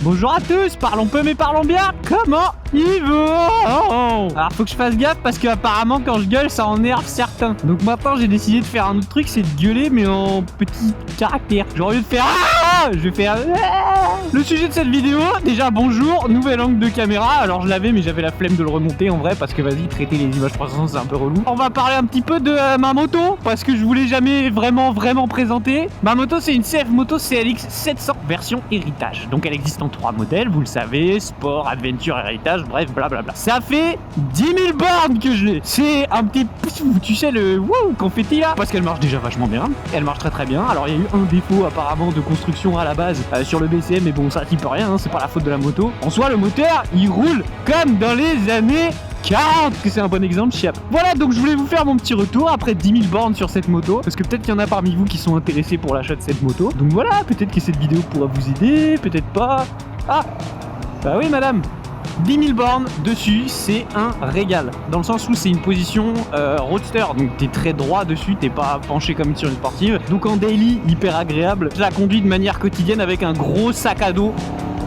Bonjour à tous, parlons peu mais parlons bien. Comment ils vont? Alors faut que je fasse gaffe parce que apparemment quand je gueule ça énerve certains. Donc maintenant j'ai décidé de faire un autre truc, c'est de gueuler mais en petit caractère. Genre au lieu de faire je vais faire Le sujet de cette vidéo, déjà bonjour, nouvel angle de caméra. Alors je l'avais mais j'avais la flemme de le remonter en vrai parce que vas-y, traiter les images 360 c'est un peu relou. On va parler un petit peu de ma moto parce que je voulais jamais vraiment présenter. Ma moto c'est une CF Moto CLX 700 version héritage. Donc elle existe en 3 modèles, vous le savez, sport, adventure, héritage, bref, blablabla. Ça fait 10 000 bornes que je l'ai. C'est un petit, tu sais, le wouh confetti là. Parce qu'elle marche déjà vachement bien. Elle marche très bien. Alors il y a eu un défaut apparemment de construction à la base sur le BCM, mais bon, ça t'y peut rien, hein, c'est pas la faute de la moto. En soi, le moteur, il roule comme dans les années 40, que c'est un bon exemple, chiap. Voilà, donc je voulais vous faire mon petit retour après 10 000 bornes sur cette moto, parce que peut-être qu'il y en a parmi vous qui sont intéressés pour l'achat de cette moto. Donc voilà, peut-être que cette vidéo pourra vous aider, peut-être pas. Ah, bah oui madame, 10 000 bornes dessus, c'est un régal. Dans le sens où c'est une position roadster, donc t'es très droit dessus, t'es pas penché comme sur une sportive. Donc en daily, hyper agréable. Je la conduis de manière quotidienne avec un gros sac à dos.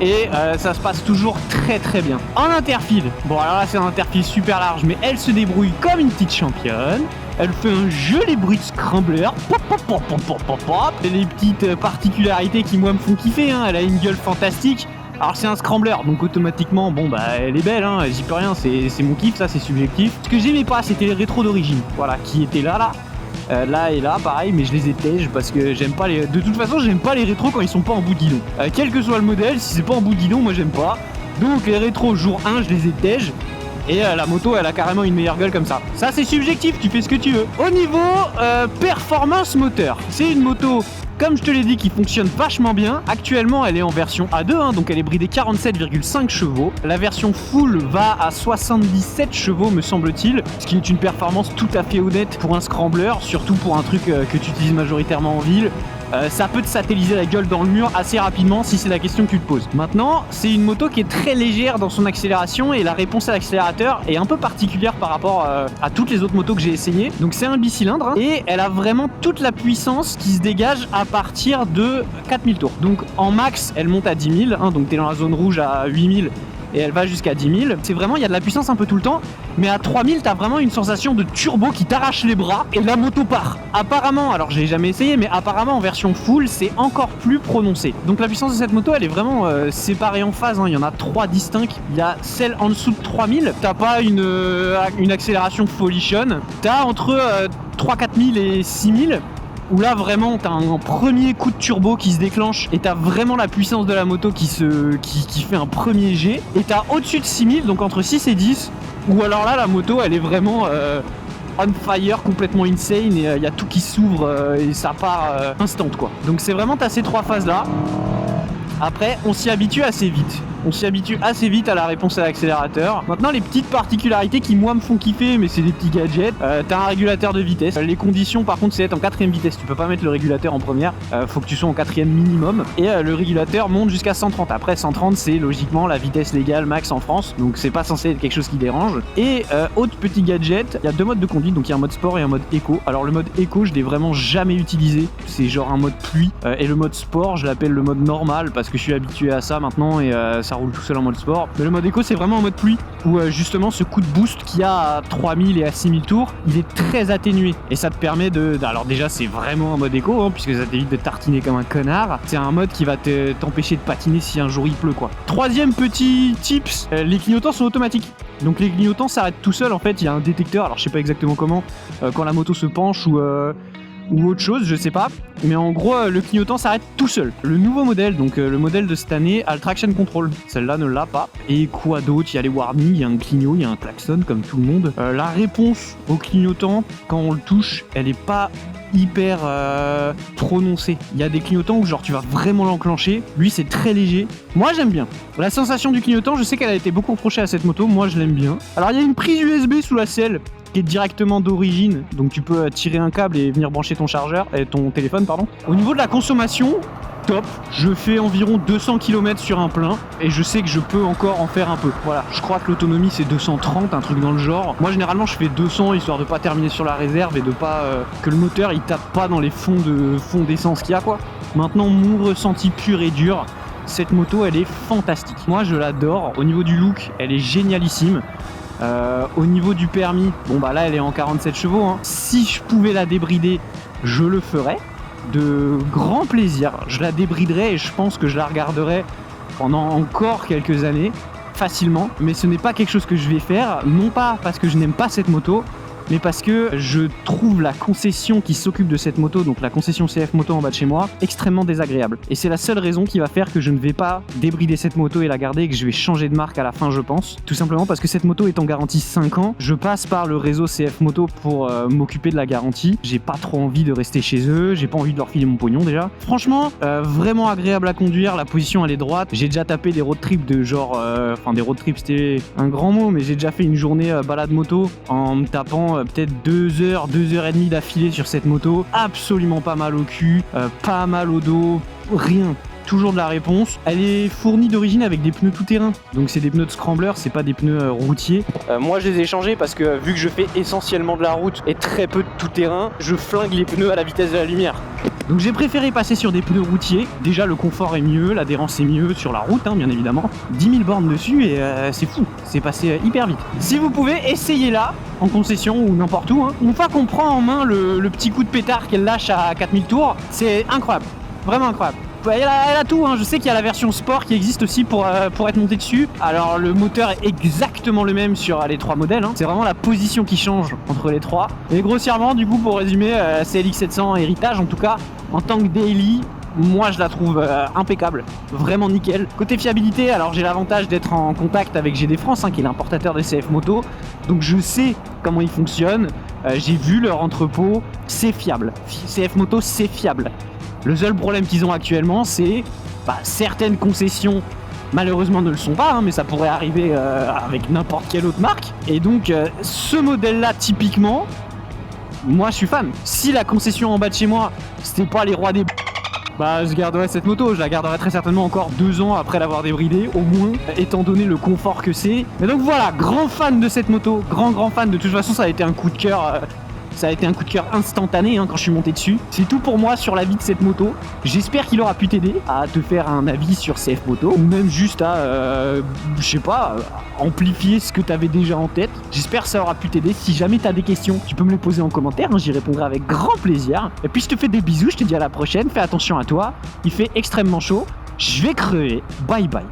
Et ça se passe toujours très bien. En interfile, bon alors là c'est un interfile super large, mais elle se débrouille comme une petite championne. Elle fait un joli bruit de scrambler. Pop, pop, pop, pop, pop, pop, pop. Et les petites particularités qui moi me font kiffer, hein. Elle a une gueule fantastique. Alors c'est un scrambler, donc automatiquement, bon bah elle est belle, hein, j'y peux rien, c'est mon kiff, ça c'est subjectif. Ce que j'aimais pas, c'était les rétros d'origine, voilà, qui étaient là. Là et là, pareil, mais je les étège parce que j'aime pas les... De toute façon, j'aime pas les rétros quand ils sont pas en bout de guidon. Quel que soit le modèle, si c'est pas en bout de guidon, moi j'aime pas. Donc les rétros jour 1, je les étège. Et la moto, elle a carrément une meilleure gueule comme ça. Ça c'est subjectif, tu fais ce que tu veux. Au niveau performance moteur, c'est une moto... Comme je te l'ai dit, qui fonctionne vachement bien. Actuellement, elle est en version A2, hein, donc elle est bridée 47,5 chevaux. La version full va à 77 chevaux, me semble-t-il, ce qui est une performance tout à fait honnête pour un scrambler, surtout pour un truc que tu utilises majoritairement en ville. Ça peut te satelliser la gueule dans le mur assez rapidement si c'est la question que tu te poses. Maintenant, c'est une moto qui est très légère dans son accélération et la réponse à l'accélérateur est un peu particulière par rapport à toutes les autres motos que j'ai essayées. Donc c'est un bicylindre, hein, et elle a vraiment toute la puissance qui se dégage à partir de 4000 tours. Donc en max, elle monte à 10 000, hein, donc t'es dans la zone rouge à 8000. Et elle va jusqu'à 10 000. C'est vraiment, il y a de la puissance un peu tout le temps. Mais à 3000, t'as vraiment une sensation de turbo qui t'arrache les bras et la moto part. Apparemment, alors j'ai jamais essayé, mais apparemment en version full, c'est encore plus prononcé. Donc la puissance de cette moto, elle est vraiment séparée en phases, hein. Il y en a 3 distinctes. Il y a celle en dessous de 3000. T'as pas une accélération folichonne. T'as entre 3-4 000 et 6000. Où là vraiment t'as un premier coup de turbo qui se déclenche et t'as vraiment la puissance de la moto qui fait un premier jet. Et t'as au-dessus de 6000, donc entre 6 et 10, où alors là la moto elle est vraiment on fire, complètement insane, et y a tout qui s'ouvre et ça part instant quoi. Donc c'est vraiment t'as ces 3 phases là. Après, on s'y habitue assez vite. On s'y habitue assez vite à la réponse à l'accélérateur. Maintenant, les petites particularités qui, moi, me font kiffer, mais c'est des petits gadgets. T'as un régulateur de vitesse. Les conditions, par contre, c'est être en 4ème vitesse. Tu peux pas mettre le régulateur en première. Faut que tu sois en 4ème minimum. Et le régulateur monte jusqu'à 130. Après, 130, c'est logiquement la vitesse légale max en France. Donc, c'est pas censé être quelque chose qui dérange. Et autre petit gadget, il y a 2 modes de conduite. Donc, il y a un mode sport et un mode éco. Alors, le mode éco, je l'ai vraiment jamais utilisé. C'est genre un mode pluie. Et le mode sport, je l'appelle le mode normal parce que je suis habitué à ça maintenant et ça roule tout seul en mode sport. Mais le mode éco, c'est vraiment en mode pluie où justement ce coup de boost qu'il y a à 3000 et à 6000 tours, il est très atténué et ça te permet de... Alors déjà, c'est vraiment un mode éco, hein, puisque ça t'évite de tartiner comme un connard. C'est un mode qui va t'empêcher de patiner si un jour il pleut quoi. 3ème petit tips, les clignotants sont automatiques. Donc les clignotants s'arrêtent tout seuls en fait, il y a un détecteur, alors je sais pas exactement comment, quand la moto se penche ou autre chose, je sais pas. Mais en gros, le clignotant s'arrête tout seul. Le nouveau modèle, donc le modèle de cette année, a le traction control. Celle-là ne l'a pas. Et quoi d'autre? Il y a les warnings, il y a un clignot, il y a un klaxon comme tout le monde. La réponse au clignotant, quand on le touche, elle est pas hyper prononcée. Il y a des clignotants où genre tu vas vraiment l'enclencher. Lui, c'est très léger. Moi, j'aime bien. La sensation du clignotant, je sais qu'elle a été beaucoup reprochée à cette moto. Moi, je l'aime bien. Alors, il y a une prise USB sous la selle qui est directement d'origine, donc tu peux tirer un câble et venir brancher ton chargeur, ton téléphone pardon. Au niveau de la consommation, top, je fais environ 200 km sur un plein et je sais que je peux encore en faire un peu. Voilà, je crois que l'autonomie c'est 230, un truc dans le genre. Moi généralement je fais 200 histoire de pas terminer sur la réserve et de pas que le moteur il tape pas dans les fonds d'essence qu'il y a quoi. Maintenant mon ressenti pur et dur, cette moto elle est fantastique. Moi je l'adore, au niveau du look elle est génialissime. Au niveau du permis, bon bah là elle est en 47 chevaux, hein. Si je pouvais la débrider, je le ferais de grand plaisir. Je la débriderais et je pense que je la regarderais pendant encore quelques années, facilement. Mais ce n'est pas quelque chose que je vais faire, non pas parce que je n'aime pas cette moto, mais parce que je trouve la concession qui s'occupe de cette moto, donc la concession CF Moto en bas de chez moi, extrêmement désagréable. Et c'est la seule raison qui va faire que je ne vais pas débrider cette moto et la garder et que je vais changer de marque à la fin, je pense. Tout simplement parce que cette moto est en garantie 5 ans. Je passe par le réseau CF Moto pour m'occuper de la garantie. J'ai pas trop envie de rester chez eux, j'ai pas envie de leur filer mon pognon déjà. Franchement, vraiment agréable à conduire, la position elle est droite. J'ai déjà tapé des road trips de genre... Enfin des road trips c'était un grand mot, mais j'ai déjà fait une journée balade moto en me tapant peut-être 2 heures, 2 heures et demie d'affilée sur cette moto. Absolument pas mal au cul, pas mal au dos, rien. Toujours de la réponse. Elle est fournie d'origine avec des pneus tout-terrain. Donc c'est des pneus de scrambler, c'est pas des pneus routiers. Moi je les ai changés parce que vu que je fais essentiellement de la route et très peu de tout-terrain, je flingue les pneus à la vitesse de la lumière. Donc j'ai préféré passer sur des pneus routiers. Déjà le confort est mieux, l'adhérence est mieux sur la route, hein, bien évidemment. 10 000 bornes dessus et c'est fou, c'est passé hyper vite. Si vous pouvez, essayez-la en concession ou n'importe où, hein. Une fois qu'on prend en main le petit coup de pétard qu'elle lâche à 4000 tours, c'est incroyable, vraiment incroyable. Elle a tout, hein. Je sais qu'il y a la version sport qui existe aussi pour être monté dessus. Alors le moteur est exactement le même sur les 3 modèles, hein. C'est vraiment la position qui change entre les 3. Et grossièrement, du coup, pour résumer, CLX 700 héritage, en tout cas, en tant que daily, moi je la trouve impeccable, vraiment nickel. Côté fiabilité, alors j'ai l'avantage d'être en contact avec GD France, hein, qui est l'importateur des CF Moto, donc je sais comment ils fonctionnent, j'ai vu leur entrepôt, c'est fiable. CF Moto, c'est fiable. Le seul problème qu'ils ont actuellement, c'est certaines concessions, malheureusement ne le sont pas, hein, mais ça pourrait arriver avec n'importe quelle autre marque. Et donc ce modèle-là, typiquement, moi je suis fan. Si la concession en bas de chez moi, c'était pas les rois des... je garderai cette moto, je la garderai très certainement encore 2 ans après l'avoir débridée, au moins, étant donné le confort que c'est. Mais donc voilà, grand fan de cette moto, grand fan. De toute façon, ça a été un coup de cœur... Ça a été un coup de cœur instantané, hein, quand je suis monté dessus. C'est tout pour moi sur l'avis de cette moto. J'espère qu'il aura pu t'aider à te faire un avis sur CF Moto, ou même juste à, je sais pas, amplifier ce que tu avais déjà en tête. J'espère que ça aura pu t'aider. Si jamais tu as des questions, tu peux me les poser en commentaire, hein, j'y répondrai avec grand plaisir. Et puis je te fais des bisous, je te dis à la prochaine. Fais attention à toi, il fait extrêmement chaud. Je vais crever. Bye bye.